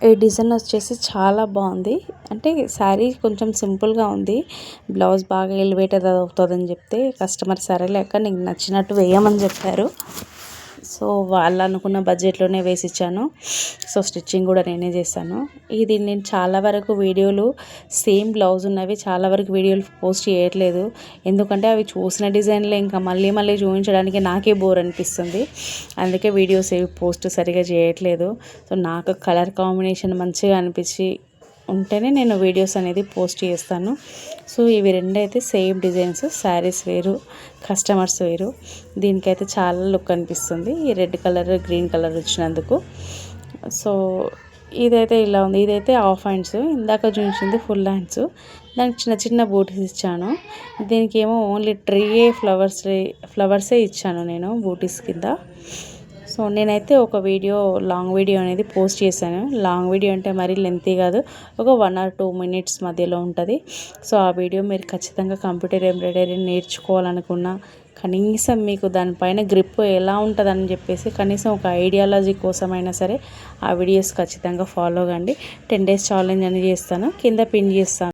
ఈ డిజైన్ వచ్చేసి చాలా బాగుంది. అంటే శారీ కొంచెం సింపుల్గా ఉంది. బ్లౌజ్ బాగా ఎలివేటెడ్ అవుతుందని చెప్తే కస్టమర్ సరేలేక నీకు నచ్చినట్టు వేయమని చెప్పారు. సో వాళ్ళు అనుకున్న బడ్జెట్లోనే వేసి ఇచ్చాను. సో స్టిచ్చింగ్ కూడా నేనే చేశాను. ఇది నేను చాలా వరకు వీడియోలు సేమ్ బ్లౌజ్ ఉన్నవి చాలా వరకు వీడియోలు పోస్ట్ చేయట్లేదు. ఎందుకంటే అవి చూసిన డిజైన్లే ఇంకా మళ్ళీ మళ్ళీ చూపించడానికి నాకే బోర్ అనిపిస్తుంది. అందుకే వీడియోస్ ఏవి పోస్ట్ సరిగా చేయట్లేదు. సో నాకు కలర్ కాంబినేషన్ మంచిగా అనిపించి ఉంటేనే నేను వీడియోస్ అనేది పోస్ట్ చేస్తాను. సో ఇవి రెండైతే సేమ్ డిజైన్స్, శారీస్ వేరు, కస్టమర్స్ వేరు. దీనికైతే చాలా లుక్ అనిపిస్తుంది ఈ రెడ్ కలర్ గ్రీన్ కలర్ వచ్చినందుకు. సో ఇదైతే ఇలా ఉంది. ఇదైతే హాఫ్ హ్యాండ్స్, ఇందాక చూపించింది ఫుల్ హ్యాండ్స్. దానికి చిన్న చిన్న బూటీస్ ఇచ్చాను. దీనికి ఏమో ఓన్లీ ట్రీ ఫ్లవర్సే ఇచ్చాను నేను బూటీస్ కింద. సో నేనైతే ఒక లాంగ్ వీడియో అనేది పోస్ట్ చేశాను. లాంగ్ వీడియో అంటే మరీ లెంతీ కాదు, ఒక 1 or 2 minutes మధ్యలో ఉంటుంది. సో ఆ వీడియో మీరు ఖచ్చితంగా కంప్యూటర్ ఎంబ్రాయిడరీ నేర్చుకోవాలనుకున్నా, కనీసం మీకు దానిపైన గ్రిప్ ఎలా ఉంటుందని చెప్పేసి కనీసం ఒక ఐడియాలజీ కోసమైనా సరే ఆ వీడియోస్ ఖచ్చితంగా ఫాలో కండి. 10 days ఛాలెంజ్ అని చేస్తాను, కింద పిన్ చేస్తాను.